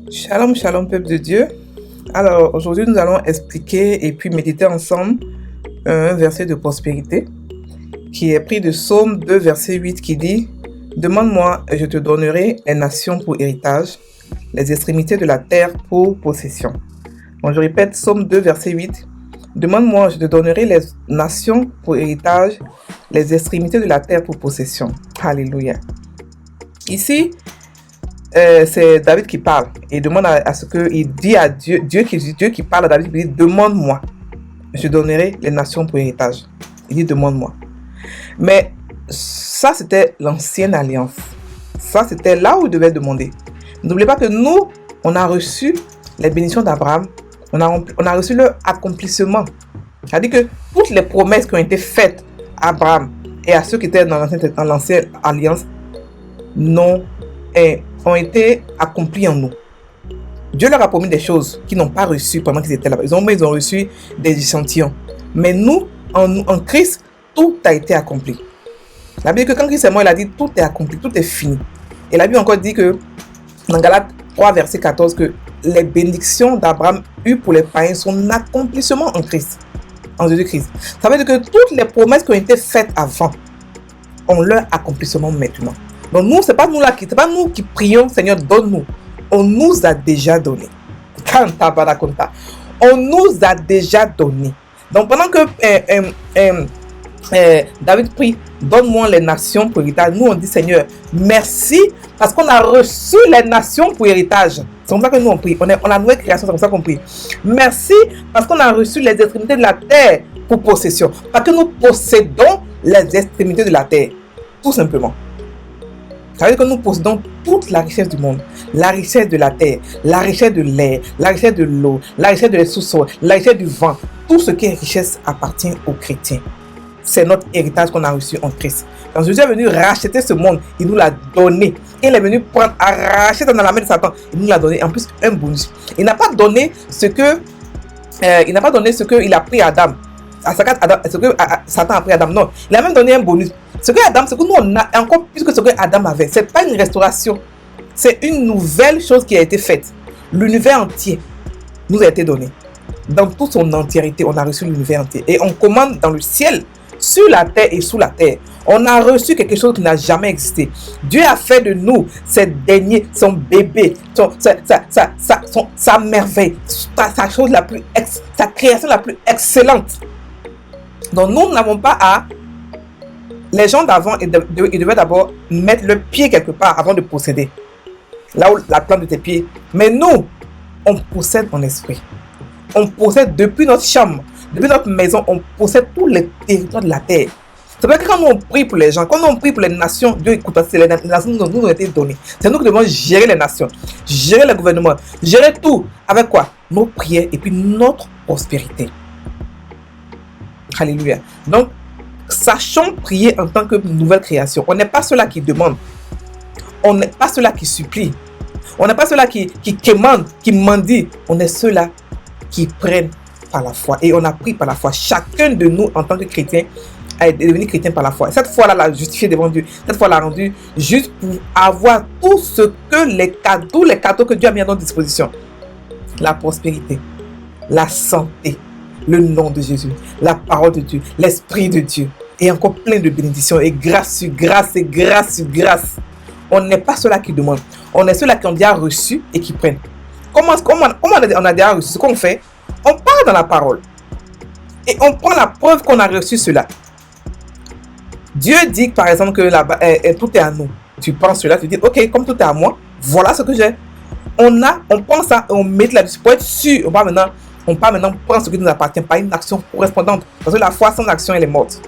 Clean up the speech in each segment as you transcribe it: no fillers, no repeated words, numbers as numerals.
Shalom, shalom, peuple de Dieu. Alors, aujourd'hui, nous allons expliquer et puis méditer ensemble un verset de prospérité qui est pris de Psaume 2, verset 8 qui dit « Demande-moi et je te donnerai les nations pour héritage, les extrémités de la terre pour possession. » Donc, je répète, Psaume 2, verset 8 « Demande-moi, je te donnerai les nations pour héritage, les extrémités de la terre pour possession. » Alléluia. Ici, c'est David qui parle et demande à ce que il dit à Dieu, Dieu qui parle à David, il dit demande-moi, je donnerai les nations pour héritage. Il dit demande-moi. Mais ça c'était l'ancienne alliance. Ça c'était là où il devait demander. N'oubliez pas que nous, on a reçu les bénédictions d'Abraham, on a reçu leur accomplissement. C'est-à-dire que toutes les promesses qui ont été faites à Abraham et à ceux qui étaient dans l'ancienne alliance ont été accomplis en nous. Dieu leur a promis des choses qu'ils n'ont pas reçues pendant qu'ils étaient là-bas. Ils ont reçu des échantillons. Mais nous, en Christ, tout a été accompli. La Bible dit que quand Christ est mort, il a dit tout est accompli, tout est fini. Et la Bible encore dit que, dans Galates 3, verset 14, que les bénédictions d'Abraham eues pour les païens sont un accomplissement en Christ, en Jésus-Christ. Ça veut dire que toutes les promesses qui ont été faites avant ont leur accomplissement maintenant. Donc nous, c'est pas nous qui prions, Seigneur, donne-nous. On nous a déjà donné. On nous a déjà donné. Donc pendant que David prie, donne-moi les nations pour héritage, nous on dit, Seigneur, merci parce qu'on a reçu les nations pour héritage. C'est comme ça que nous on prie. On a la nouvelle création, c'est comme ça qu'on prie. Merci parce qu'on a reçu les extrémités de la terre pour possession. Parce que nous possédons les extrémités de la terre. Tout simplement. Ça veut dire que nous possédons toute la richesse du monde, la richesse de la terre, la richesse de l'air, la richesse de l'eau, la richesse de les sous-sols, la richesse du vent. Tout ce qui est richesse appartient aux chrétiens. C'est notre héritage qu'on a reçu en Christ. Quand Jésus est venu racheter ce monde, il nous l'a donné. Il est venu prendre, arracher dans la main de Satan. Il nous l'a donné en plus un bonus. Il n'a pas donné ce qu'il a pris à Adam. Ce que Satan a pris à Adam. Non, il a même donné un bonus. Ce que nous on a encore plus que ce que Adam avait, c'est pas une restauration, c'est une nouvelle chose qui a été faite. L'univers entier nous a été donné. Dans toute son entièreté, on a reçu l'univers entier. Et on commande dans le ciel, sur la terre et sous la terre. On a reçu quelque chose qui n'a jamais existé. Dieu a fait de nous ses deniers, son bébé, sa merveille, sa chose la plus, sa création la plus excellente. Donc nous n'avons pas à... Les gens d'avant, ils devaient d'abord mettre le pied quelque part avant de posséder. Là où la plante de tes pieds. Mais nous, on possède en esprit. On possède depuis notre chambre, depuis notre maison, on possède tous les territoires de la terre. C'est vrai que quand nous on prie pour les gens, quand on prie pour les nations, Dieu écoute, c'est les nations qui nous ont été données. C'est nous qui devons gérer les nations, gérer le gouvernement, gérer tout. Avec quoi? Nos prières et puis notre prospérité. Alléluia. Donc, sachons prier en tant que nouvelle création. On n'est pas ceux-là qui demandent. On n'est pas ceux-là qui supplient. On n'est pas ceux-là qui quémandent, qui mendient. On est ceux-là qui prennent par la foi. Et on a pris par la foi. Chacun de nous, en tant que chrétien, est devenu chrétien par la foi. Cette foi-là l'a justifié devant Dieu. Cette foi l'a rendu juste pour avoir tout ce que les cadeaux que Dieu a mis à notre disposition. La prospérité, la santé, le nom de Jésus, la parole de Dieu, l'Esprit de Dieu, et encore plein de bénédictions, et grâce sur grâce, et grâce sur grâce. On n'est pas ceux-là qui demandent, on est ceux-là qui ont déjà reçu et qui prennent. Comment on a déjà reçu? Ce qu'on fait, on parle dans la parole, et on prend la preuve qu'on a reçu cela. Dieu dit par exemple que tout est à nous. Tu penses cela, tu dis, ok, comme tout est à moi, voilà ce que j'ai. On prend ça et on met là-dessus pour être sûr. On part maintenant prendre ce qui nous appartient, pas une action correspondante. Parce que la foi sans action, elle est morte.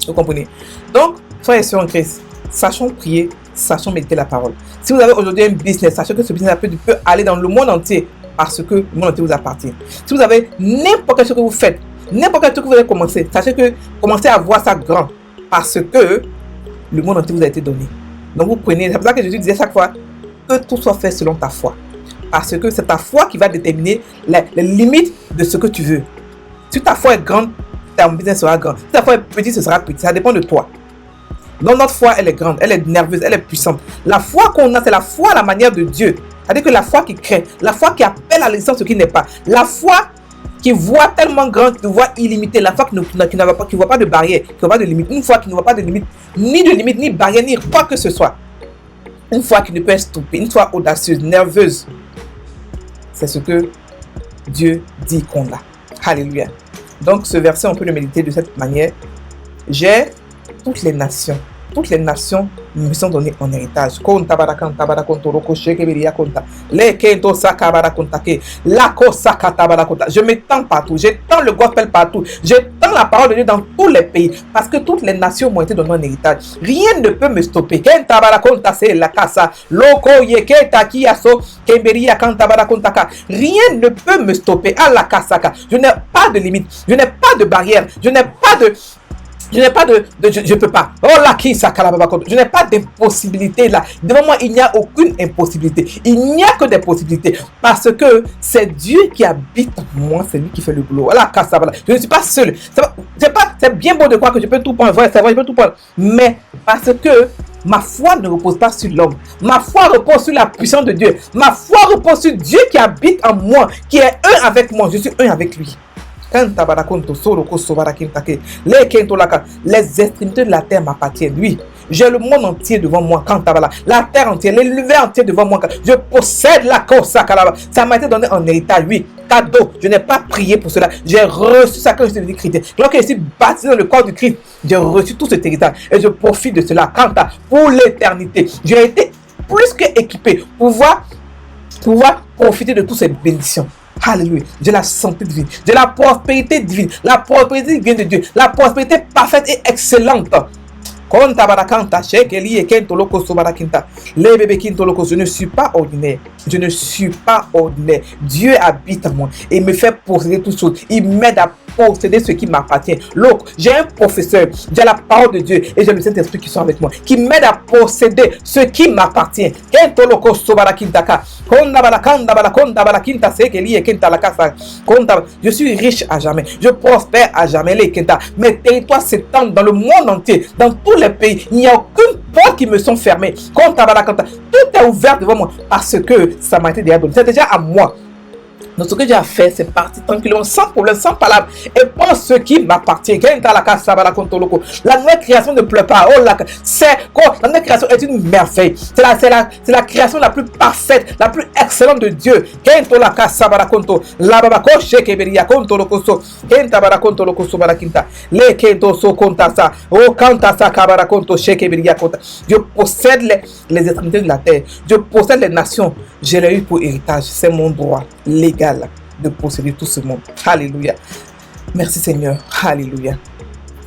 Vous comprenez? Donc, soyez sûrs en Christ. Sachons prier, sachons méditer la parole. Si vous avez aujourd'hui un business, sachez que ce business peut aller dans le monde entier parce que le monde entier vous appartient. Si vous avez n'importe quelle chose que vous faites, n'importe quelle chose que vous allez commencer, sachez que commencez à voir ça grand parce que le monde entier vous a été donné. Donc vous prenez, c'est pour ça que Jésus disait chaque fois que tout soit fait selon ta foi. Parce que c'est ta foi qui va déterminer les limites de ce que tu veux. Si ta foi est grande, ton business sera grand. Si ta foi est petite, ce sera petit. Ça dépend de toi. Donc notre foi, elle est grande, elle est nerveuse, elle est puissante. La foi qu'on a, c'est la foi à la manière de Dieu. C'est-à-dire que la foi qui crée, la foi qui appelle à l'existence ce qui n'est pas, la foi qui voit tellement grand, qui voit illimité, la foi qui ne voit pas de barrière, qui ne voit pas de limite, une foi qui ne voit pas de limite, ni barrière, ni quoi que ce soit. Une foi qui ne peut être stoppée, une foi audacieuse, nerveuse. C'est ce que Dieu dit qu'on a. Alléluia. Donc ce verset, on peut le méditer de cette manière. J'ai toutes les nations me sont données en héritage. Je m'étends partout, j'étends le gospel partout, j'étends la parole de Dieu dans tous les pays, parce que toutes les nations m'ont été données en héritage. Rien ne peut me stopper. Rien ne peut me stopper. Je n'ai pas de limite, je n'ai pas de barrière, je n'ai pas de... je peux pas. Oh là, qui ça, je n'ai pas d'impossibilité là. Devant moi, il n'y a aucune impossibilité. Il n'y a que des possibilités. Parce que c'est Dieu qui habite en moi, c'est lui qui fait le boulot. Voilà, je ne suis pas seul. C'est bien beau de croire que je peux tout prendre. C'est vrai, je peux tout prendre. Mais parce que ma foi ne repose pas sur l'homme. Ma foi repose sur la puissance de Dieu. Ma foi repose sur Dieu qui habite en moi, qui est un avec moi. Je suis un avec lui. Les extrémités de la terre m'appartiennent. Oui, j'ai le monde entier devant moi. La terre entière, l'univers entier devant moi. Je possède la cause. Ça m'a été donné en héritage. Oui, cadeau. Je n'ai pas prié pour cela. J'ai reçu ça quand je suis devenu chrétien. Lorsque je suis baptisé dans le corps du Christ, j'ai reçu tout ce héritage et je profite de cela. Pour l'éternité, j'ai été plus qu'équipé pour pouvoir profiter de toutes ces bénédictions. Alléluia. J'ai la santé divine. J'ai la prospérité divine. La prospérité divine de Dieu. La prospérité parfaite et excellente. Je ne suis pas ordinaire. Je ne suis pas ordinaire. Dieu habite en moi et me fait posséder toutes choses. Il m'aide à posséder ce qui m'appartient. J'ai un professeur, j'ai la parole de Dieu et j'ai le Saint-Esprit qui sont avec moi, qui m'aide à posséder ce qui m'appartient. Je suis riche à jamais. Je prospère à jamais. Mes territoires s'étendent dans le monde entier, dans tous les pays. Il n'y a aucune porte qui me sont fermées. Tout est ouvert devant moi parce que ça m'a été déjà donné. C'est déjà à moi. Donc ce que j'ai à faire, c'est partir tranquillement, sans problème, sans palabre, et pense ce qui m'appartient. La nouvelle création ne pleure pas. Oh là, c'est quoi? La nouvelle création est une merveille. C'est la création la plus parfaite, la plus excellente de Dieu. Je possède les extrémités de la terre. Je possède les nations. Je l'ai eu pour héritage. C'est mon droit légal de posséder tout ce monde. Alléluia. Merci Seigneur. Alléluia.